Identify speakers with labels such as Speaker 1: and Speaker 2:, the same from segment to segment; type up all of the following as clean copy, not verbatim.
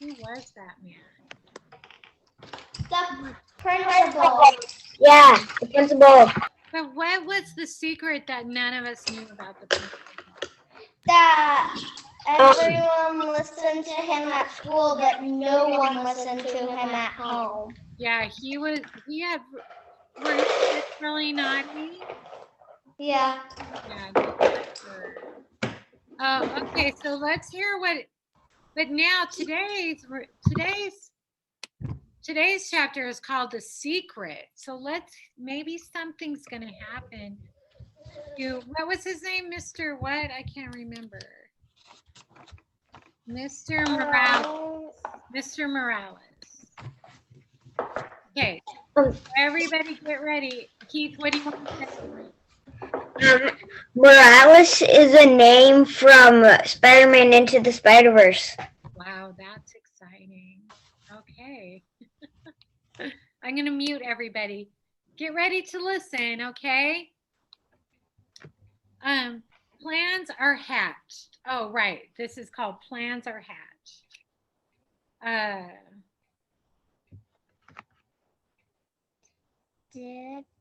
Speaker 1: Who was that man?
Speaker 2: The principal.
Speaker 3: Yeah, the principal.
Speaker 1: But what was the secret that none of us knew about the principal?
Speaker 2: That everyone listened to him at school, but no one listened to him at home.
Speaker 1: Yeah, he had were he really naughty?
Speaker 2: Yeah.
Speaker 1: Yeah, that's for sure. Oh, okay, so let's hear but now today's chapter is called The Secret. So maybe something's gonna happen. What was his name? Mr. What? I can't remember. Mr. Morales. Mr. Morales. Okay, everybody get ready. Keith, what do you want to say?
Speaker 3: Morales is a name from Spider-Man Into the Spider-Verse.
Speaker 1: Wow, that's exciting. Okay. I'm going to mute everybody. Get ready to listen, okay? Plans are hatched. Oh, right. This is called Plans Are Hatched.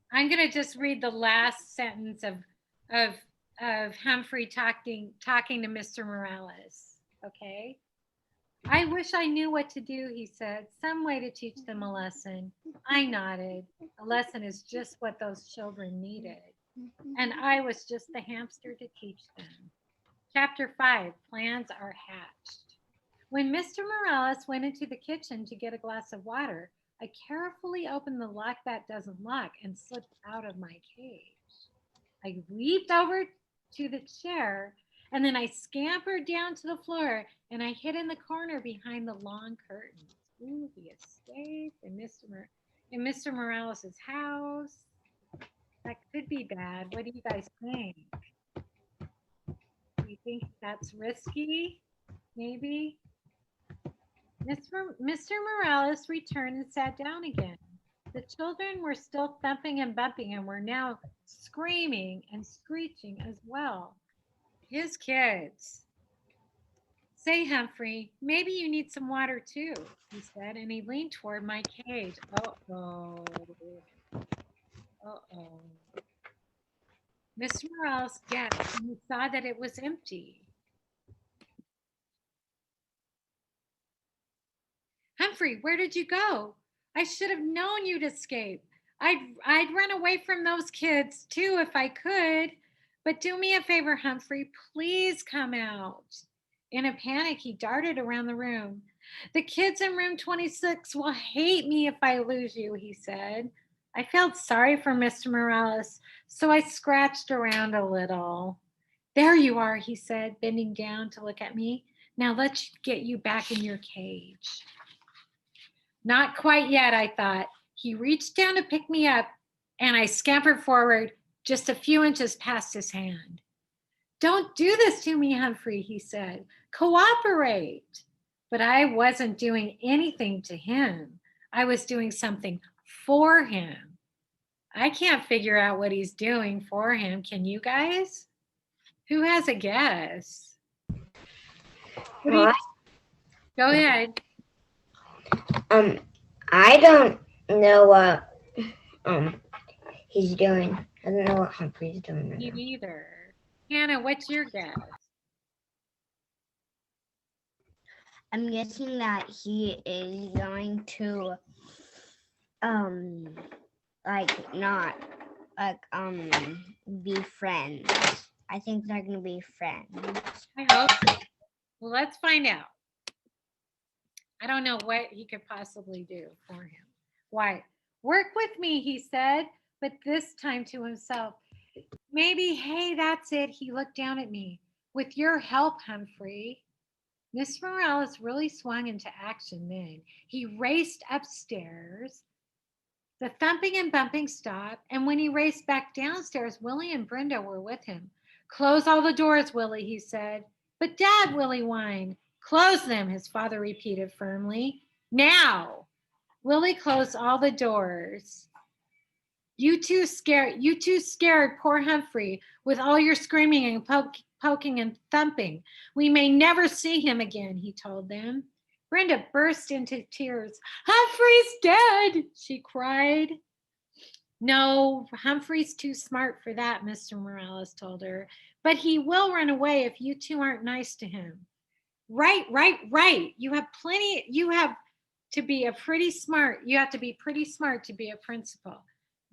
Speaker 1: I'm going to just read the last sentence of Humphrey talking to Mr. Morales, okay? I wish I knew what to do, he said. Some way to teach them a lesson. I nodded. A lesson is just what those children needed. And I was just the hamster to teach them. Chapter 5, Plans Are Hatched. When Mr. Morales went into the kitchen to get a glass of water, I carefully opened the lock that doesn't lock and slipped out of my cage. I leaped over to the chair and then I scampered down to the floor and I hid in the corner behind the long curtains. Ooh, the escape in Mr. Morales' house. That could be bad. What do you guys think? Do you think that's risky? Maybe? Mr. Morales returned and sat down again. The children were still thumping and bumping and were now screaming and screeching as well. His kids. Say, Humphrey, maybe you need some water too, he said, and he leaned toward my cage. Uh-oh. Uh-oh. Mr. Morales gasped and he saw that it was empty. Humphrey, where did you go? I should have known you'd escape. I'd run away from those kids too if I could. But do me a favor, Humphrey, please come out. In a panic, he darted around the room. The kids in room 26 will hate me if I lose you, he said. I felt sorry for Mr. Morales, so I scratched around a little. There you are, he said, bending down to look at me. Now let's get you back in your cage. Not quite yet, I thought. He reached down to pick me up, and I scampered forward just a few inches past his hand. Don't do this to me, Humphrey, he said. Cooperate. But I wasn't doing anything to him. I was doing something for him. I can't figure out what he's doing for him. Can you guys? Who has a guess? Go ahead.
Speaker 3: I don't know what he's doing. I don't know what Humphrey's doing right
Speaker 1: Me
Speaker 3: now.
Speaker 1: neither. Hannah, what's your guess?
Speaker 4: I'm guessing that he is going to be friends. I think they're gonna be friends.
Speaker 1: I hope so. Well, let's find out. I don't know what he could possibly do for him. Why? Work with me, he said, but this time to himself. Maybe, hey, that's it. He looked down at me. With your help, Humphrey. Miss Morales really swung into action then. He raced upstairs. The thumping and bumping stopped, and when he raced back downstairs, Willie and Brenda were with him. Close all the doors, Willie, he said. But Dad, Willie whined. Close them, his father repeated firmly. Now. Willie closed all the doors. You too scared poor Humphrey with all your screaming and poking and thumping. We may never see him again, he told them. Brenda burst into tears. Humphrey's dead, she cried. No, Humphrey's too smart for that, Mr. Morales told her. But he will run away if you two aren't nice to him. Right. You have to be pretty smart to be a principal.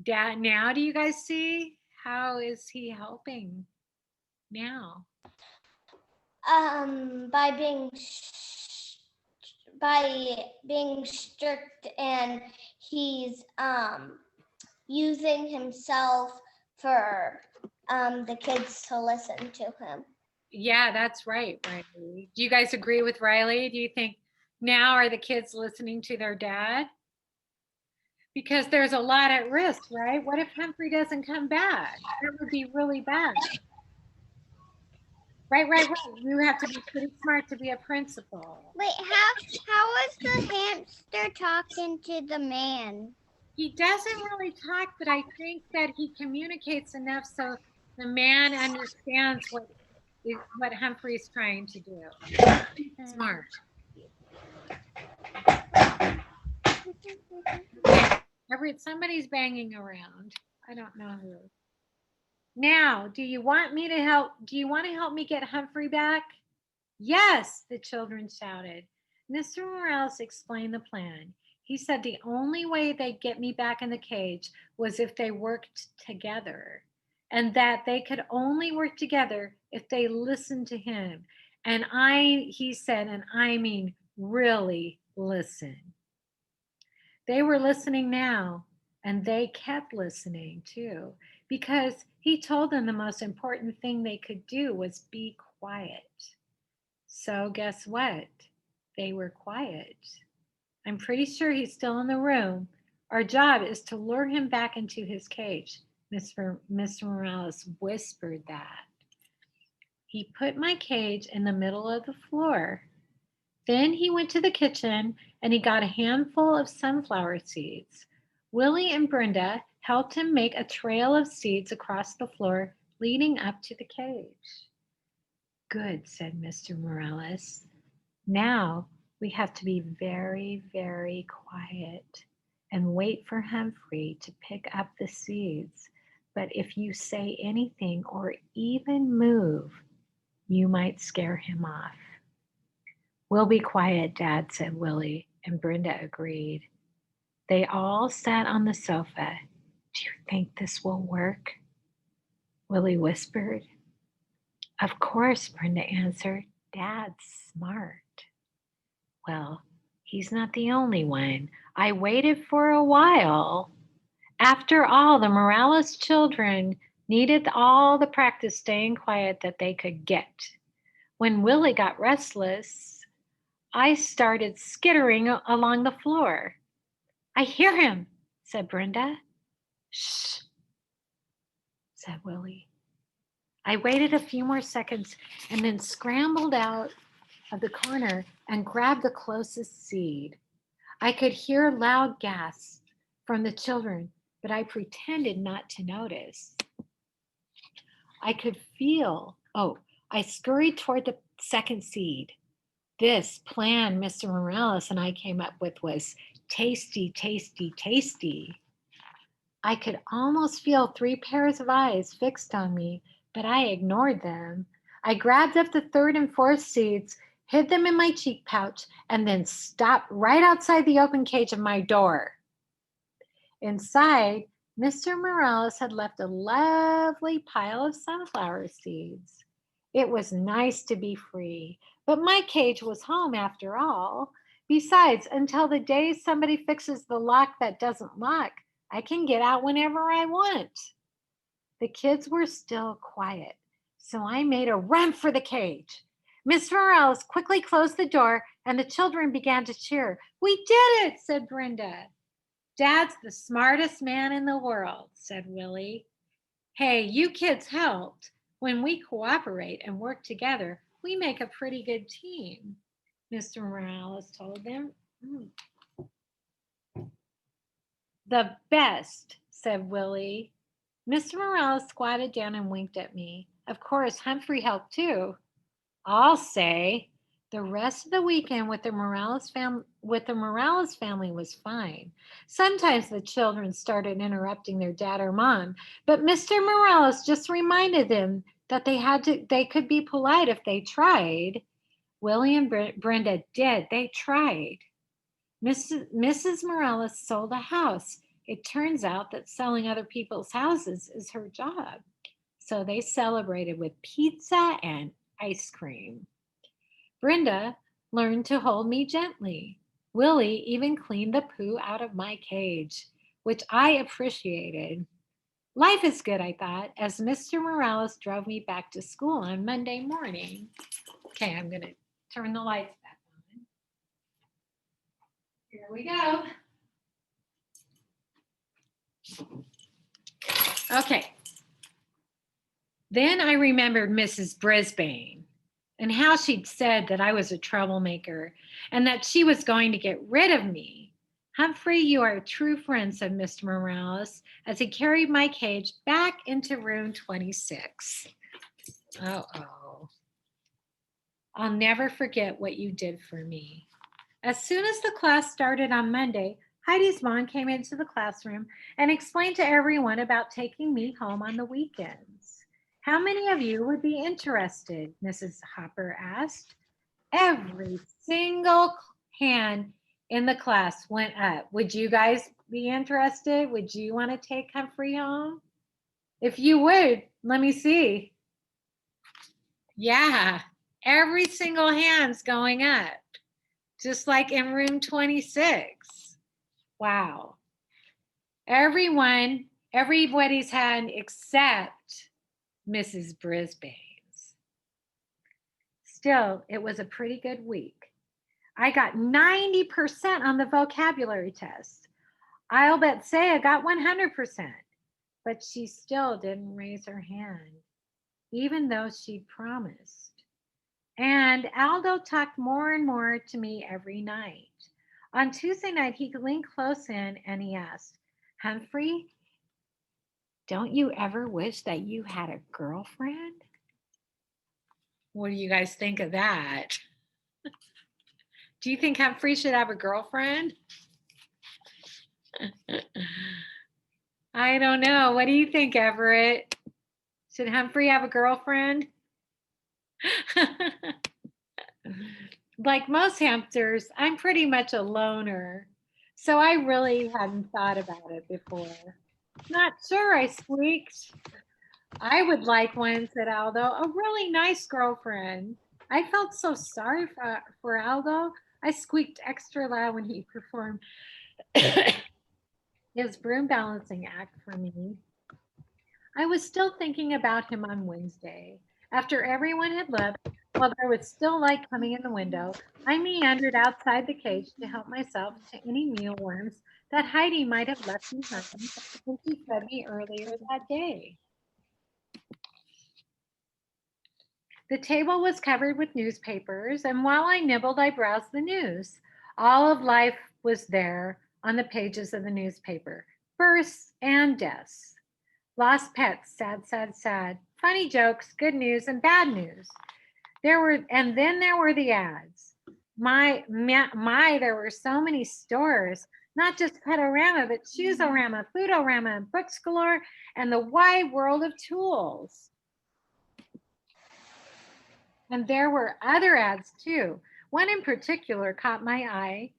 Speaker 1: Dad, now do you guys see? How is he helping now?
Speaker 2: By being strict, and he's using himself for the kids to listen to him.
Speaker 1: Yeah, that's right, Riley. Do you guys agree with Riley? Do you think now are the kids listening to their dad? Because there's a lot at risk, right? What if Humphrey doesn't come back? That would be really bad. Right. You have to be pretty smart to be a principal.
Speaker 4: Wait, how is the hamster talking to the man?
Speaker 1: He doesn't really talk, but I think that he communicates enough so the man understands what Humphrey's trying to do. Smart. Somebody's banging around. I don't know who. Now, do you want to help me get Humphrey back? Yes, the children shouted. Mr. Morales explained the plan. He said the only way they'd get me back in the cage was if they worked together, and that they could only work together if they listened to him. And he said, and I mean really listen. They were listening now, and they kept listening too, because he told them the most important thing they could do was be quiet. So guess what? They were quiet. I'm pretty sure he's still in the room. Our job is to lure him back into his cage. Mr. Morales whispered that. He put my cage in the middle of the floor. Then he went to the kitchen and he got a handful of sunflower seeds. Willie and Brenda helped him make a trail of seeds across the floor leading up to the cage. Good, said Mr. Morales. Now we have to be very, very quiet and wait for Humphrey to pick up the seeds. But if you say anything or even move, you might scare him off. We'll be quiet, Dad, said Willie, and Brenda agreed. They all sat on the sofa. Do you think this will work? Willie whispered. Of course, Brenda answered. Dad's smart. Well, he's not the only one. I waited for a while. After all, the Morales children needed all the practice staying quiet that they could get. When Willie got restless, I started skittering along the floor. I hear him, said Brenda. Shh, said Willie. I waited a few more seconds and then scrambled out of the corner and grabbed the closest seed. I could hear loud gasps from the children, but I pretended not to notice. I scurried toward the second seed. This plan Mr. Morales and I came up with was tasty, tasty, tasty. I could almost feel 3 pairs of eyes fixed on me, but I ignored them. I grabbed up the third and fourth seeds, hid them in my cheek pouch, and then stopped right outside the open cage of my door. Inside, Mr. Morales had left a lovely pile of sunflower seeds. It was nice to be free, but my cage was home after all. Besides, until the day somebody fixes the lock that doesn't lock, I can get out whenever I want. The kids were still quiet, so I made a run for the cage. Mr. Morales quickly closed the door and the children began to cheer. We did it, said Brenda. Dad's the smartest man in the world, said Willie. Hey, you kids helped. When we cooperate and work together, we make a pretty good team, Mr. Morales told them. The best, said Willie. Mr. Morales squatted down and winked at me. Of course, Humphrey helped too. I'll say. The rest of the weekend with the Morales family was fine. Sometimes the children started interrupting their dad or mom, but Mr. Morales just reminded them that they could be polite if they tried. Willie and Brenda did. They tried. Mrs. Morales sold a house. It turns out that selling other people's houses is her job. So they celebrated with pizza and ice cream. Brenda learned to hold me gently. Willie even cleaned the poo out of my cage, which I appreciated. Life is good, I thought, as Mr. Morales drove me back to school on Monday morning. Okay, I'm going to turn the lights back on. Here we go. Okay. Then I remembered Mrs. Brisbane and how she'd said that I was a troublemaker and that she was going to get rid of me. Humphrey, you are a true friend, said Mr. Morales as he carried my cage back into room 26. Uh-oh. I'll never forget what you did for me. As soon as the class started on Monday, Heidi's mom came into the classroom and explained to everyone about taking me home on the weekends. How many of you would be interested? Mrs. Hopper asked. Every single hand in the class went up. Would you guys be interested? Would you want to take Humphrey home? If you would, let me see. Yeah, every single hand's going up, just like in room 26. Wow. Everybody's hand except Mrs. Brisbane's. Still, it was a pretty good week. I got 90% on the vocabulary test. I'll bet say I got 100%, but she still didn't raise her hand, even though she'd promised. And Aldo talked more and more to me every night. On Tuesday night, he leaned close in and he asked, Humphrey, don't you ever wish that you had a girlfriend? What do you guys think of that? Do you think Humphrey should have a girlfriend? I don't know. What do you think, Everett? Should Humphrey have a girlfriend? Like most hamsters, I'm pretty much a loner. So I really hadn't thought about it before. Not sure, I squeaked. I would like one, said Aldo, a really nice girlfriend. I felt so sorry for Aldo. I squeaked extra loud when he performed his broom balancing act for me. I was still thinking about him on Wednesday. After everyone had left, while there was still light coming in the window, I meandered outside the cage to help myself to any mealworms that Heidi might have left behind when she fed me earlier that day. The table was covered with newspapers, and while I nibbled, I browsed the news. All of life was there on the pages of the newspaper, births and deaths. Lost pets, sad, sad, sad. Funny jokes, good news, and bad news. Then there were the ads. My, there were so many stores, not just Petorama, but Shoesorama, Foodorama, Books Galore, and the wide world of tools. And there were other ads too. One in particular caught my eye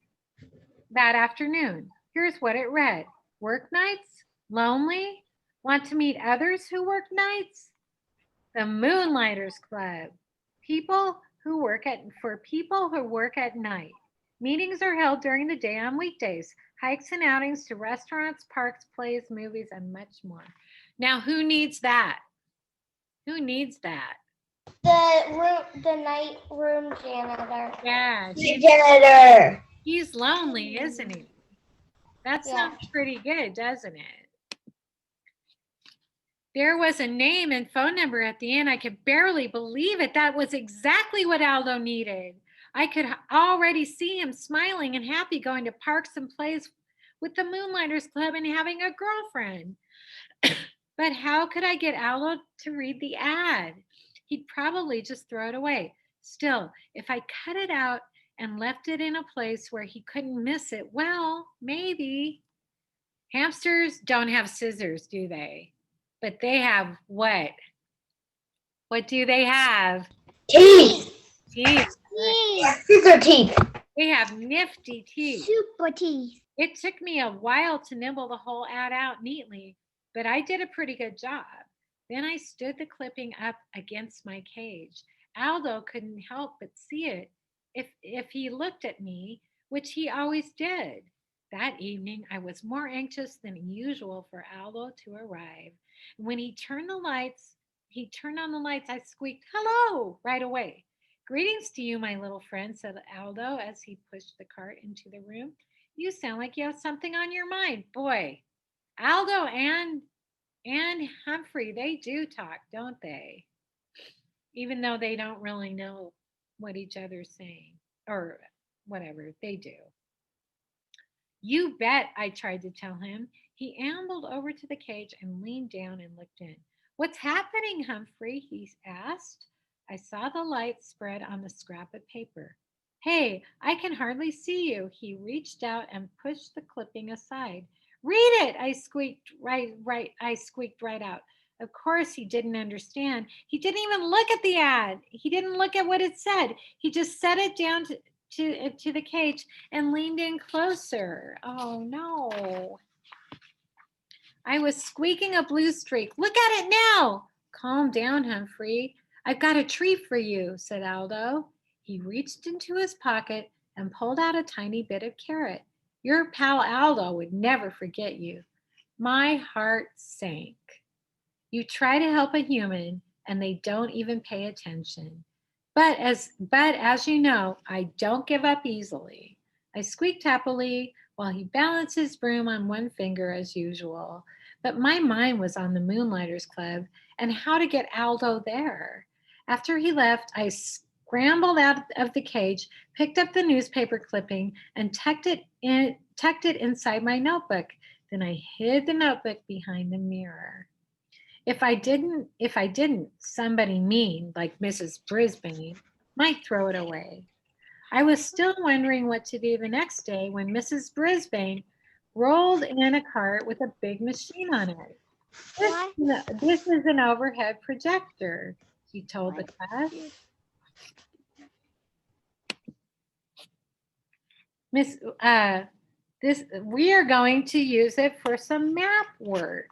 Speaker 1: that afternoon. Here's what it read. Work nights? Lonely? Want to meet others who work nights? The Moonlighters Club. People who work at night. Meetings are held during the day on weekdays. Hikes and outings to restaurants, parks, plays, movies, and much more. Now, who needs that? Who needs that?
Speaker 2: The night room janitor.
Speaker 1: Yeah,
Speaker 3: Janitor.
Speaker 1: he's lonely, isn't he? That sounds pretty good, doesn't it? There was a name and phone number at the end. I could barely believe it. That was exactly what Aldo needed. I could already see him smiling and happy going to parks and plays with the Moonlighters Club and having a girlfriend. But how could I get Aldo to read the ad? He'd probably just throw it away. Still, if I cut it out and left it in a place where he couldn't miss it, well, maybe. Hamsters don't have scissors, do they? But they have what? What do they have?
Speaker 3: Teeth.
Speaker 1: Teeth.
Speaker 3: Scissor teeth.
Speaker 1: They have nifty teeth.
Speaker 4: Super teeth.
Speaker 1: It took me a while to nibble the whole ad out neatly, but I did a pretty good job. Then I stood the clipping up against my cage. Aldo couldn't help but see it if he looked at me, which he always did. That evening, I was more anxious than usual for Aldo to arrive. When he turned on the lights, I squeaked, "Hello," right away. "Greetings to you, my little friend," said Aldo as he pushed the cart into the room. "You sound like you have something on your mind." Boy, Aldo and Humphrey, they do talk, don't they? Even though they don't really know what each other's saying or whatever, they do. "You bet," I tried to tell him. He ambled over to the cage and leaned down and looked in. "What's happening, Humphrey?" he asked. I saw the light spread on the scrap of paper. "Hey, I can hardly see you." He reached out and pushed the clipping aside. "Read it," I squeaked right out. Of course he didn't understand. He didn't even look at the ad. He didn't look at what it said. He just set it down to the cage and leaned in closer. Oh no. I was squeaking a blue streak. "Look at it now." "Calm down, Humphrey. I've got a treat for you," said Aldo. He reached into his pocket and pulled out a tiny bit of carrot. "Your pal Aldo would never forget you." My heart sank. You try to help a human and they don't even pay attention. But as you know, I don't give up easily. I squeaked happily while he balanced his broom on one finger as usual. But my mind was on the Moonlighters Club and how to get Aldo there. After he left, I scrambled out of the cage, picked up the newspaper clipping, and tucked it inside my notebook. Then I hid the notebook behind the mirror. If I didn't, somebody mean, like Mrs. Brisbane, might throw it away. I was still wondering what to do the next day when Mrs. Brisbane rolled in a cart with a big machine on it. This is an overhead projector," she told the class. We are going to use it for some map work."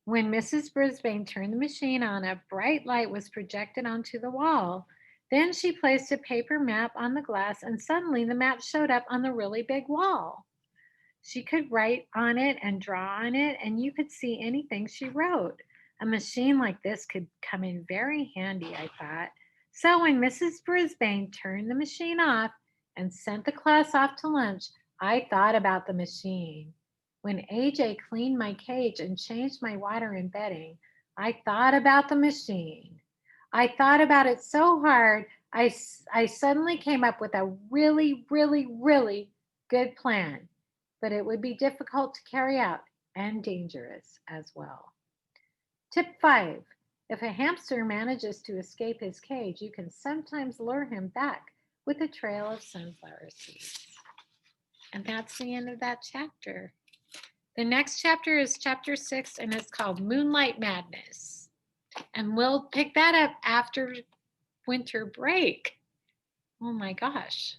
Speaker 1: When Mrs. Brisbane turned the machine on, a bright light was projected onto the wall. Then she placed a paper map on the glass, and suddenly the map showed up on the really big wall. She could write on it and draw on it, and you could see anything she wrote. A machine like this could come in very handy, I thought. So when Mrs. Brisbane turned the machine off and sent the class off to lunch, I thought about the machine. When AJ cleaned my cage and changed my water and bedding, I thought about the machine. I thought about it so hard, I suddenly came up with a really, really, really good plan. But it would be difficult to carry out and dangerous as well. Tip 5. If a hamster manages to escape his cage, you can sometimes lure him back with a trail of sunflower seeds. And that's the end of that chapter. The next chapter is chapter 6, and it's called Moonlight Madness. And we'll pick that up after winter break. Oh my gosh.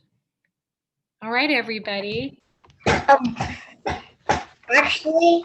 Speaker 1: All right, everybody.
Speaker 3: Actually,